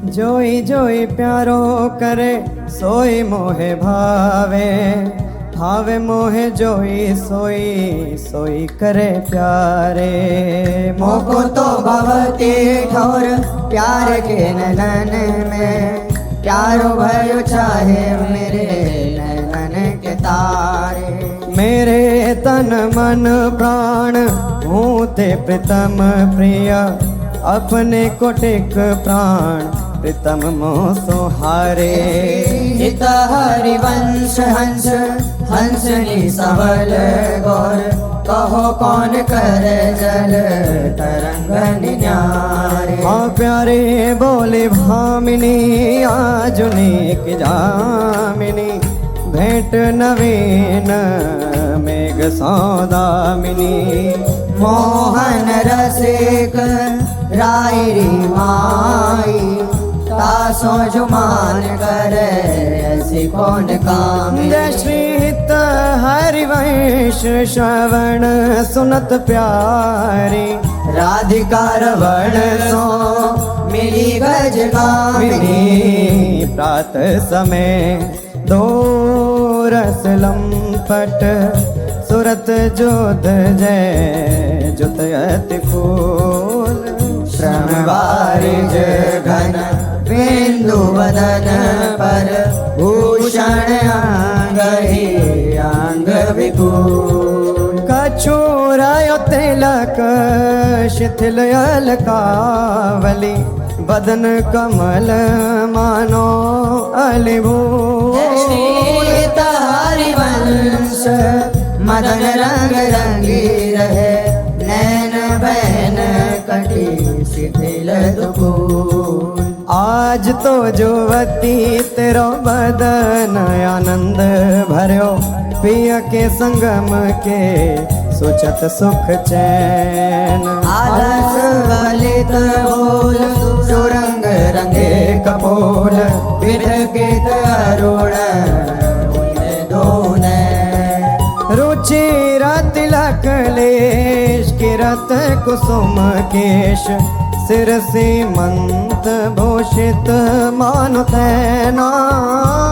जोई जोई प्यारो करे सोई मोहे भावे, भावे मोहे जोई सोई सोई करे प्यारे। मोको तो भवती ठोर प्यार के नैनन में, प्यारो भयो चाहे मेरे नैनन के तारे। मेरे तन मन प्राण हूँ ते प्रीतम प्रिय, अपने कोटिक प्राण प्रीतम मोह सुहारे। हित हरिवंश हंस हंसनी सबल गौर, कहो कौन कर जल तरंग निन्यारे। हाँ प्यारे बोले भामिनी आजुनिक जामिनी, भेंट नवीन मेघ सौदामिनी। मोहन रसिक रायरी माई, तासो जुमान करे ऐसी कौन कामी। जय श्री हित हरिवंश श्रवण सुनत प्यारी, राधिका रवण सो मिली गज गामिनी। प्रातः समय दो रस लंपट, सुरत जोध जय जुत अति फूल। श्रम वारिज घन बिंदु वदन पर, भूषण अंग ही अंग विपुल। कछुरायो तिलक शिथिल अलकावली, बदन कमल मानो अलिभूल। हरिवंश मदन रंग रंगी रहे, नैन बैन कटी शिथिल दुकूल। आज तो जुवती तेरो बदन आनंद भर्यो, पिय के संगम के सुचत सुख चैन। आलस ललित बोल सुरंग रंगे कपोल, विरकित अरुण दोने। रुचिर तिलक लेश किरत कुसुम केश, सिर सीमंत भूषित मानु तैना।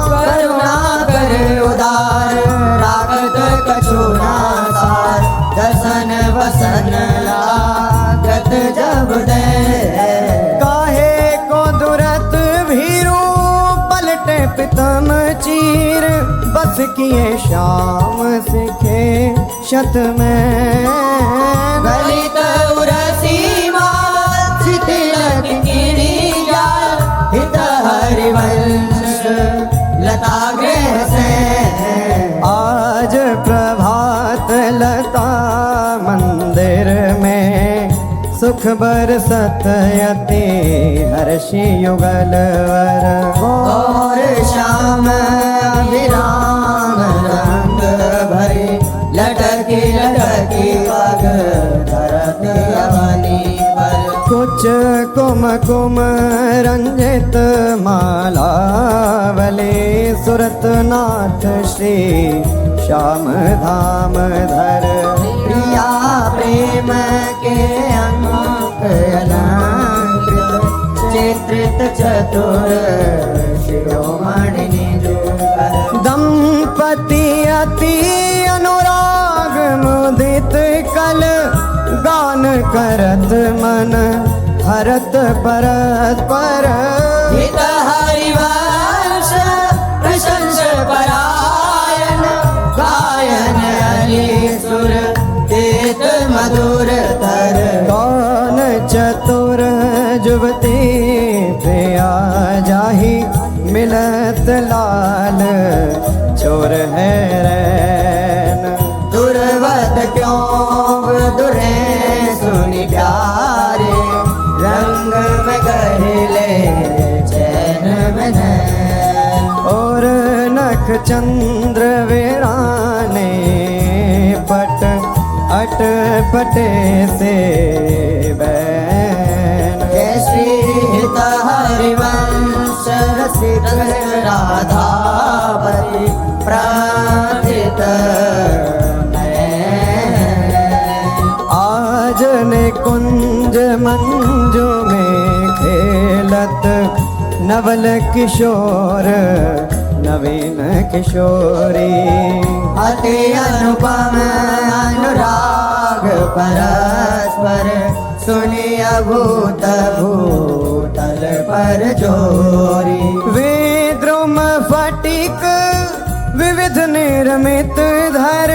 करुणा कर उदार रागत कछुना सार, दसन वसन लागत जब दे। काहे को दुरत भीरू पलटे पितम चीर, बस किए शाम सिखे शत में। गलित उरसी माल शिथिल किरी जाल, हित हरिवंश लता गृह से। आज प्रभात लता मंदिर में, सुख बरसत यति हर्षि युगल वर। और श्याम विराम रंग भरे, लटकी लटकी पग धरती अवनी पर। कुछ कुम कुम रंजित मालावली, सुरत नाथ श्री श्याम धाम धर। प्रिया प्रेम के अंक अलंकृत, चित्रित चतुर शिरोमणि निजुकर। दंपति अति अनुराग मुदित कल, गान करत मन हरत परस्पर। हित हरिवंश प्रशंस परायण, गायन हरि सुर देत मधुर तर। कौन चतुर जुवती प्रिया जाही, मिलत लाल चोर है रैन। दुर्वत क्यों दुरे सुनि प्यारे, रंग में गहले चैन में नैन। और नख चंद्र वीराने पट अट पटे से बैन। जय श्री हित हरिवंश रसिक राधापति, प्रार्थित आज ने कुंज मंजू में खेलत, नवल किशोर नवीन किशोरी अति अनुपम अनुराग परस्पर सुनिय भूत भूतल पर जोरी विद्रुम फटिक विविध निर्मित धर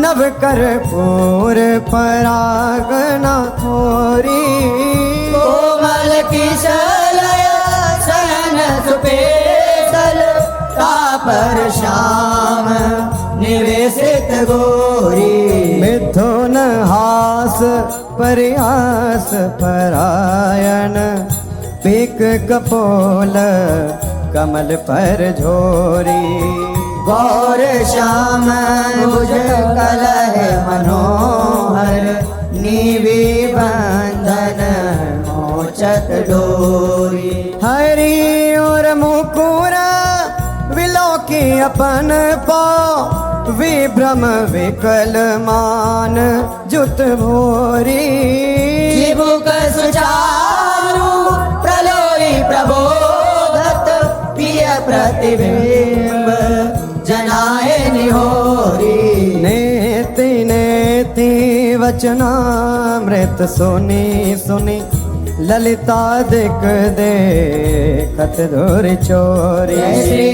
नव कर पूर परागना खोरी कोमल किशलय शयन सुपेशल तापर श्याम निवेशित गोरी मिथुन हास प्रयास परायण पीक कपोल कमल पर झोरी गौर श्याम भुज कलह मनोहर नीवी बंधन मोचत डोरी हरि और मुकुर विलोकी अपन पाँव विभ्रम विकल मान जुत भोरी जीवुक सुचारु प्रलोई प्रबोधत प्रिय प्रतिबिंब जनाए निहोरी नेति नेति वचनामृत सुनी सुनी ललिता दिक देखत धुर चोरी श्री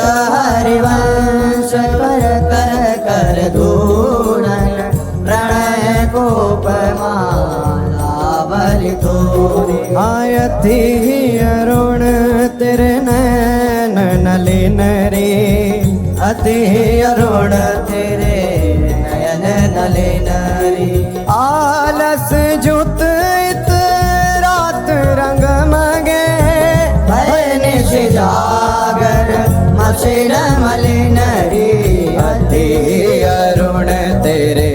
हरिवंश कर कर कर धूनन प्रणय कोप माला बलि थोरी आयति अरुण तेरे नैन नलिन रे अति अरुण तेरे नयन नलिन रे आलस जुत इत रात रंग मगे भय निशि जागर मसिन मलिन रे अति अरुण तेरे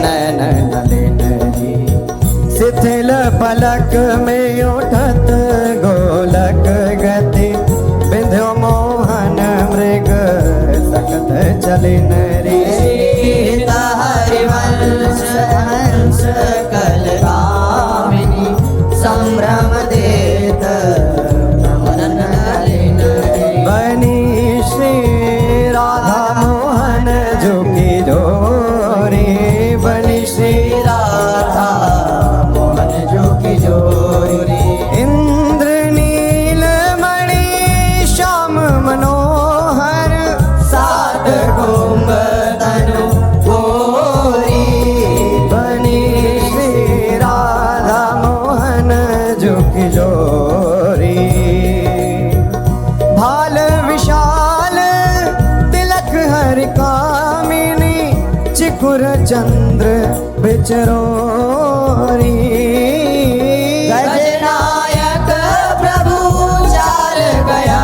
नैन नलिन रे शिथिल पलक में उठत गोलक गति बिंध्यो मोहन मृग सकत चलिन रे सीता हरिवंश हंस कलगामिनी संभ्रम देत नमन नलिन रे बनी श्री राधा मोहन जोगी जोरी बनी श्री राधा मोहन जो की जोरी इंद्र नील मणि श्याम मनोहर सात कुंभ तनु गोरी बनी श्री राधा मोहन जोगी जोरी भाल विशाल तिलक हरि कामिनी चिकुर चंद्र बिचरोरी गजनायक प्रभु चार गया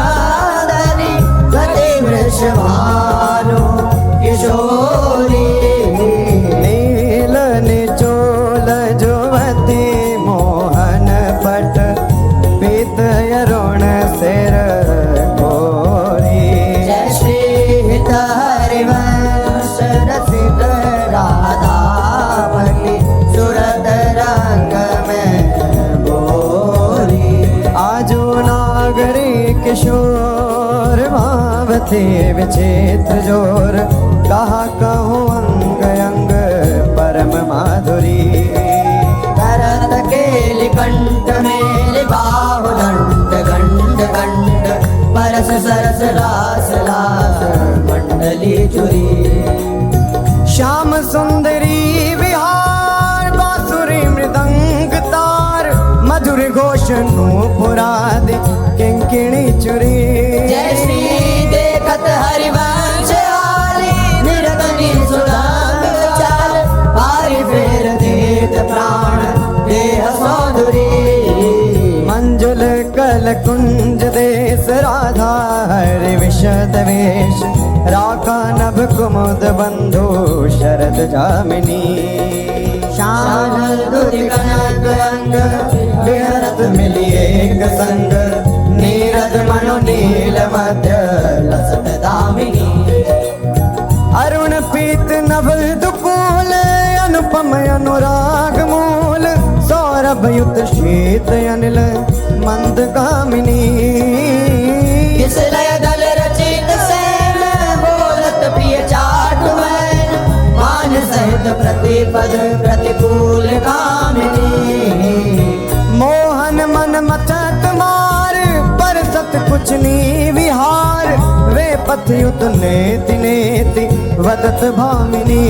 धनी गति वृषभानु किशोरी नील निचोल जुवती मोहन पट पीत अरुण सिर गोरी जय श्री हित हरिवंश रसिक राधापति सुरत रंग में गोरी आजो नागरी किशोर भावती विचित्र जोर कहा कहूँ अंग अंग परम माधुरी भरत केलि कंठ मेलि बाहु दंड गंड गंड परस सरस लास लास मंडली चुरी श्याम सुंदरी विहार बांसुरी मृदंग तार मधुर घोष नूपुराद किंकिणी चुरी जय श्री देखत हरिवंश आली निरतनी सुदाम चाल पारि फेर देत प्राण देह सौधुरी मंजुल कल कुंज देश राधा हरि विशद वेश राका नभ कुमुद बंधु शरद जामिनी शानल दुति कनक अंग विहरत मिली एक संग नीरद मनु नील मध्य लसत दामिनी अरुण पीत नभ दुकूल अनुपम अनुराग मूल सौरभ युत शीत अनिल मंदगामिनी किस लय दल रचित सैन बोलत प्रिय चाट मैन मान सहित प्रतिपद प्रतिकूल कामिनी मोहन मन मथत मार पर सत कुछ नी विहार वे पथ युत नेति नेति वदत भामिनी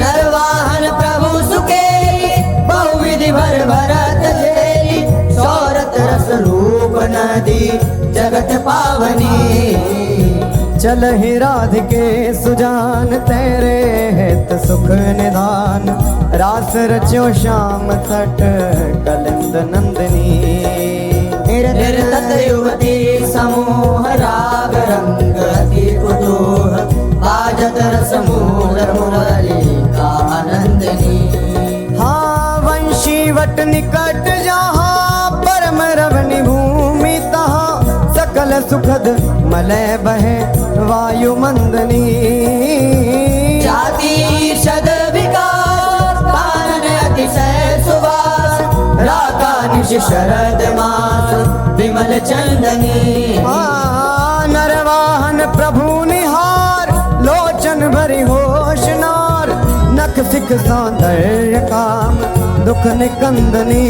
नरवाहन प्रभु सुकेली बहुविधि भर भरत झेली सौरत रस रूप नदी जगत पावनी चलहि राधिके सुजान तेरे हित सुख निधान रास रच्यो श्याम तट कलिंद नंदिनी निर्तत युवती समूह राग रंग अति कुतूह बाजत रस मूल मुरली का आनंदनी हाँ वंशी वट निकट जहाँ परम रवनि भूमि तहाँ सकल सुखद मलय बहे वायु मंदनी जाति षद विकास कानन अतिशय सुवास राका निश शरद मास विमल चंदनी हाँ नरवाहन प्रभु निहार लोचन भरी होशनार नख सिख सौंदर्य काम दुख निकंदनी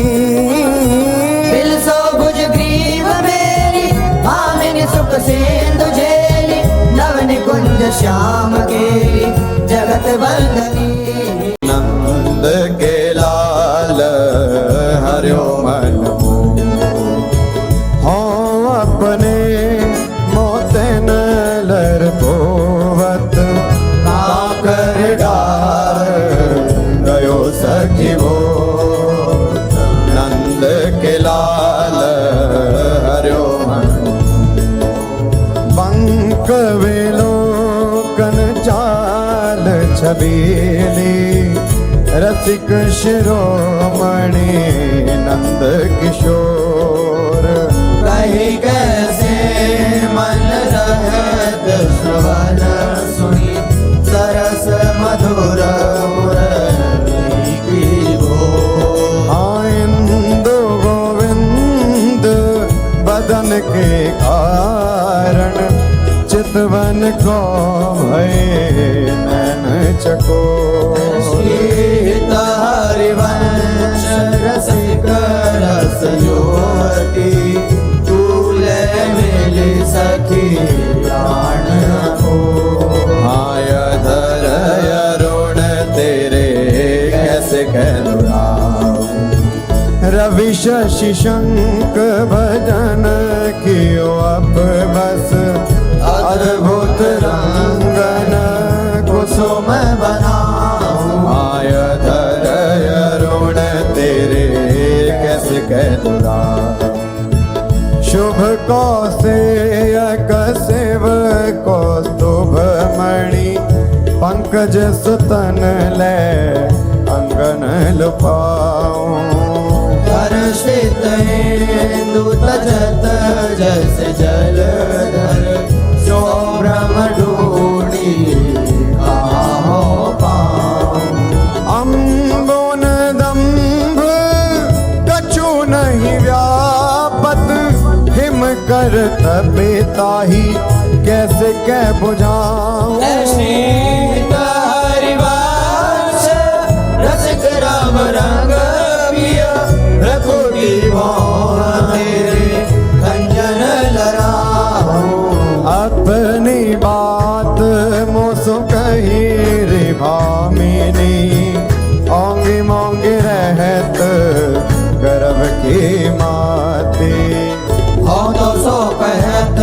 दिल सो भुज ग्रीव मेरी भामिनी सुख सिंधु झेली नवन कुंज श्याम केली जगत वंदनी नंद के लाल हरियो मन हो अपने मोतन लर पोवत काकर डार गयो सखी वो नंद के लाल हरियो मन बंक विलोकन चाल छबीली रसिक शिरोमणि नंद किशोर कही कैसे मन रहत श्रवण सुनी सरस मधुर मुरली की बोल। इंदु गोविंद बदन के कारण चितवन को भय नैन चकोर सीता हरिवंश रसिक रस युवती तूले मिली सखी प्राण को आय धर अरुण तेरे कैसे कहलुराम रवि शशि शंक भजन कियो अप बस अद्भुत रंगन कुसुम बनाऊं आय धर अरुण तेरे कैसे कहलुराम शुभ कौसेयक सेव कौस्तुभ मणि पंकज सुतन ले अंगन लुपाऊं हर्षित इंदु तजत जस जलधर शोभ्रम ढूंढी कहाँ पाऊं अम्बोन दम्भ कछु नहीं व्यापत हिम कर तपिताही कैसे कह बुझाऊं सीता हरिवंश रसिक राम रंग पिया रघुकी मोह तेरे खंजन लड़ाऊं अपनी बात मोसो कही रे भामिनी ओंगी मोंगी रहत गर्भ की माती हो तो सो कहत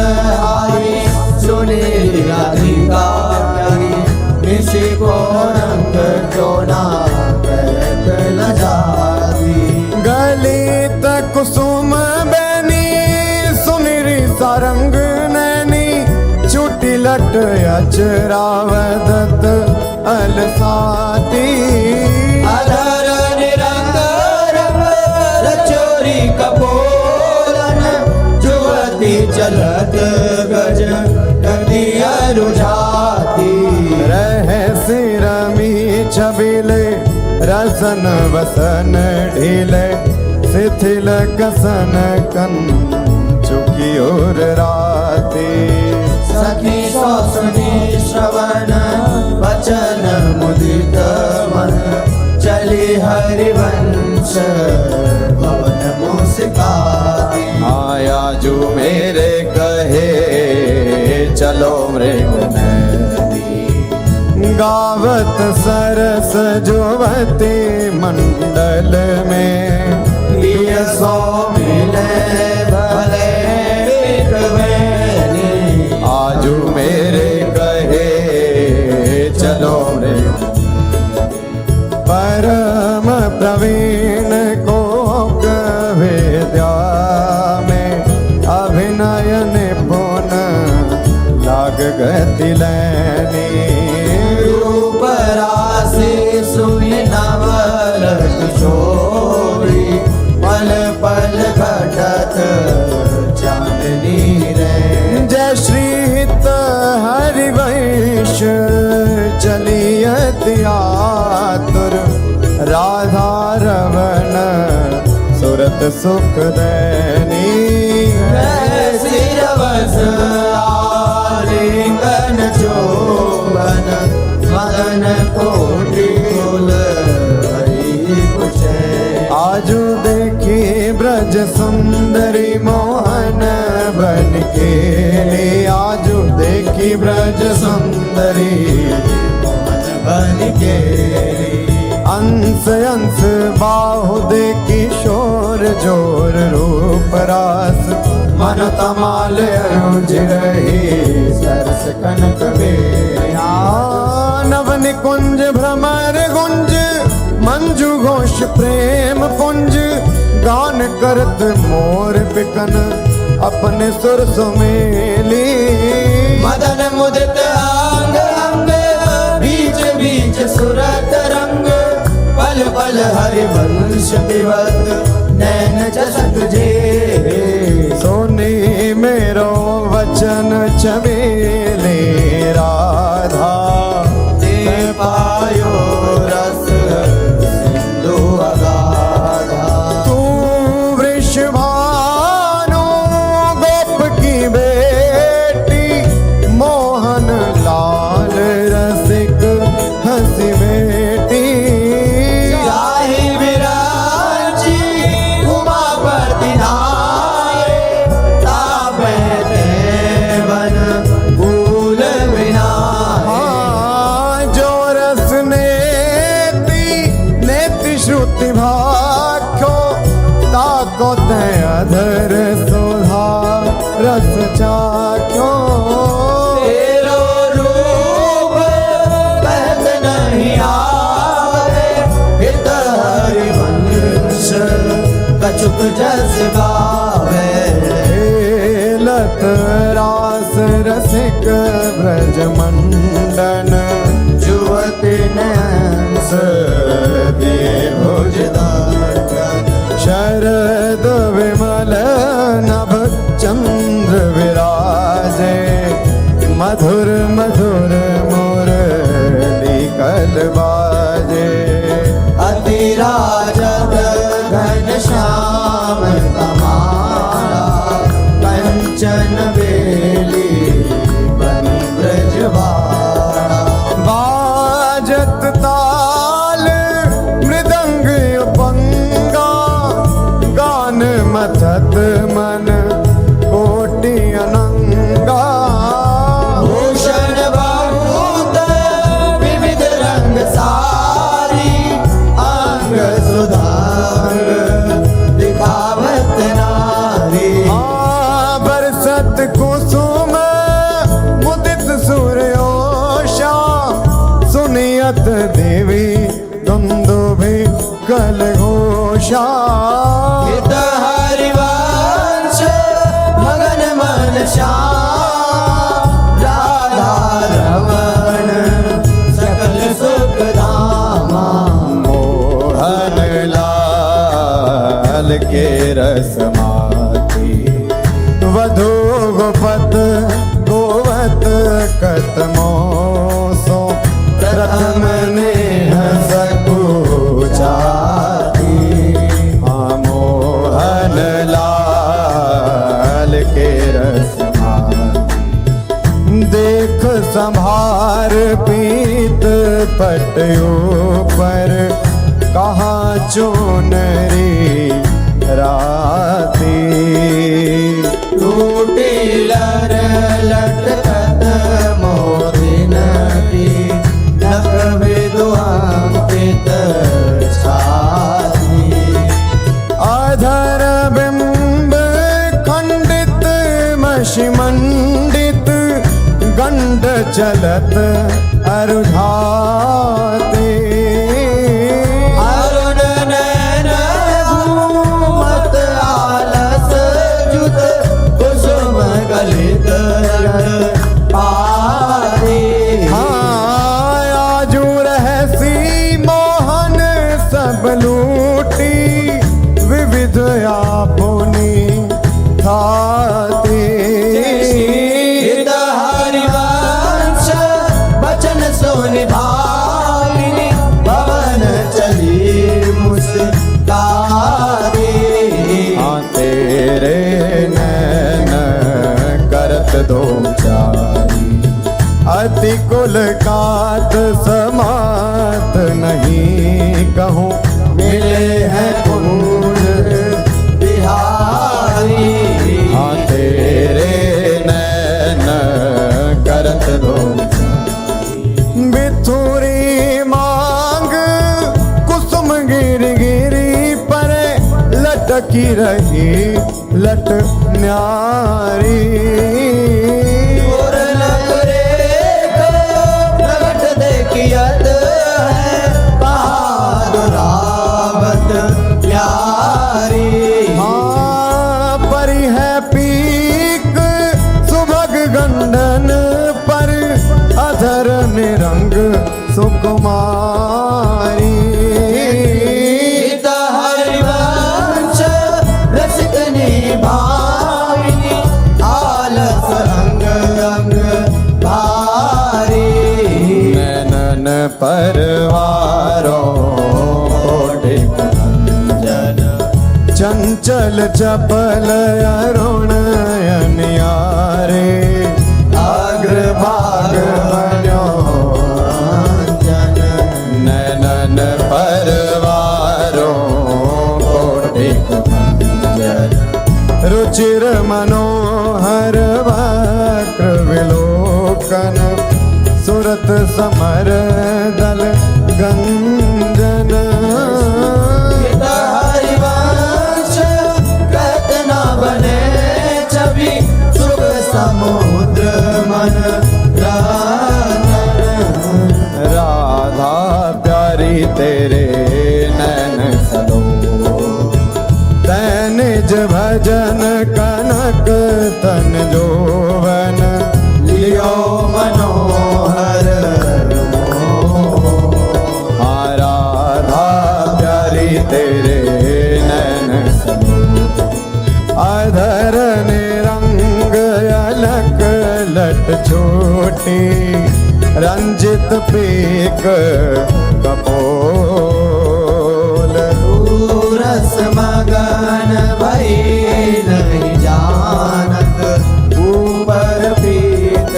आई सुनी राधिका निशि को रंग चोना कहत न जाती गलित कुसुम बैनी सुनिरी सारंग नैनी छुटी लट अचरावदत अलसाती अधर निरंग रंग रचोरी कपोलन जुवती चलत गज गति रुझाती रह सिरमी छबिले रसन वसन ढीले शिथिल कसन कंचुकी और राती सखी सो सुनी श्रवण वचन मुदित मन चली हरिवंश भवन मुस्काती आया जो मेरे कहे चलो मृग नदी गावत सरस जोवती मंडल में प्रिय सो मिले भले बिकवेनी आजू मेरे कहे चलो मृग परम प्रवीण को विद्या में अभिनय निपुण लाग गति लैनी रूप राशि सुई नवल किशोरी पल पल घटत चांदनी रे जय श्रीत हरिवंश चलियत आतुर राधा रवण सुरत सुख दैनी सिरवस आलिंगन चोबन मदन कोटि कुल हरि पुछे आजू देखी ब्रज सुंदरी मोहन बन के आजू देखी ब्रज सुंदरी मोहन बन के अंश अंश बाहु देखी शोर जोर रूप रास मन तमाल अरुझ रही सरस कनक बेरिया नवन कुंज भ्रमर गुंज मंजू घोष प्रेम कुंज गान करत मोर बिकन अपने सुर सुमेली मदन मुदित अंग अंग बीच बीच सुरत रंग पल पल हरिवंश दिवत नैन चसत जे सोनी मेरो वचन चमेले राधा दे पायो रस सिंधु अगाधा तू वृषभानु गोप की बेटी मोहन लाल रसिक हंसी बेटी जाहि विराजी उमापति नाये तापे देवन भूल विनाये जो रस नेति श्रुति भाख्यो ताको ते अधर सुधा रस चाख्यो तेरो रूप कहत नहीं आवे हित हरिवंश कछुक जस गावे लत रास रसिक ब्रज मंडन जुवति नैंस दिए भुजदान शरद विमल नभ चंद्र विराजे मधुर मधुर मुरली कल बाजे अति राजत घन श्याम कमाला कंचन बेली बनी ब्रजवाड़ा बाजत ताल मृदंग पंगा गान मथत मन कोटि अनंगा भूषण बहुत विविध रंग सारी अंग सुधार दिखावत नारी बरसत कुसुम मुदित सूर्योषा सुनियत देवी दुंदुभि कल घोषा हित हरिवंश मगन मन श्याम राधा रमण सकल सुख धामा मोहन लाल के रस माती वधु गोपत गोवत कतमो सो प्रथम ने सकूचाती आमो संभार पीत पटयो पर कहाँ चुनरी राती। टूटी लर लटकत मोदिन की नक विद्वांकित छाती। अधर बिंब खंडित मशिमंडित गंड चलत अरुझाते। अरुण नयन घूमत आलस जुत कुसुम गलित पारी। हाँ आजू रहसी मोहन सब लूटी विविध आपुनी थाती। हित हरिवंश बचन सोनि भाविनी भवन चली मुस्कारी। हाँ तेरे नैन करत दो चारी अति कुल कात समात नहीं कहूँ मिले हैं कुंज बिहारी। हाँ तेरे नैन करत दो बिथुरी मांग कुसुम गिर गिरी पर लटकी रही लट न्यारी। और नगरे को प्रगट देखियत है बहादुरावत प्यारी। हाँ परी है पीक सुभग गंडन पर अधर निरंग सुकुमारी। हित हरिवंश रसिकनी भाविनी आलस अंग अंग भारी। नैनन परवारों कोटिक जन चंचल चपल अरुण अनियारे अग्रभाग बन्यो जन नैनन परवारों कोटिक जन रुचिर मनोहर वक्र विलोकन सुरत समर दल गंजन। हित हरिवंश कहत न बने छवि सुख समुद्र मन रंजन। राधा प्यारी तेरे नैन सलो तैन निज भजन कनक तन जोवन लियो मनोहर आराधा प्यारी तेरे नैन अधर निरंग अलक लट छोटी रंजित पीक कपोल रस मगन भई नहीं जानत ऊपर पीत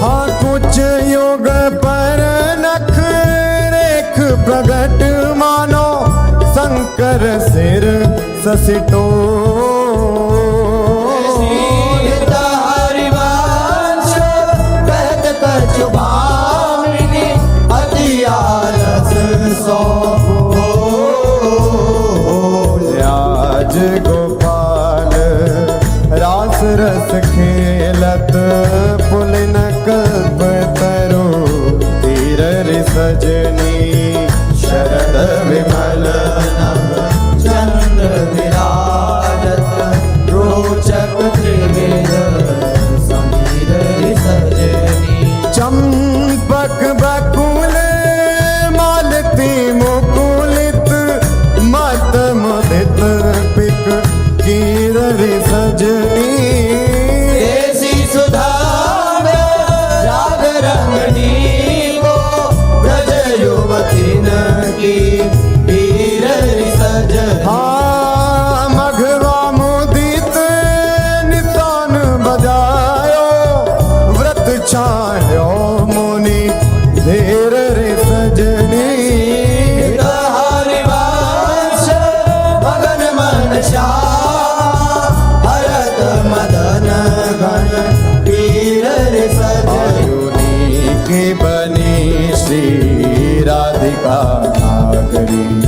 हाँ कुछ युग पर नख रेख प्रगट मानो शंकर सिर ससिटो हरिवंश कहत कछु भामिनी अति आलस सो आज गोपाल रास रस खेलत पुलिन कल्प तरु तीर सजनी शरद विमल नभ चंद्र विराजत रोचक त्रिवेद समीर सजनी चंपक बकुल मालती मुकुलित मत मुदित पिक कीर सजनी देसी सुधा राग रंगनी को ब्रज युवती की वीर सजनी हाँ मघवा मुदित निशान बजायो आयुनी की बनी श्री राधिका नागरी।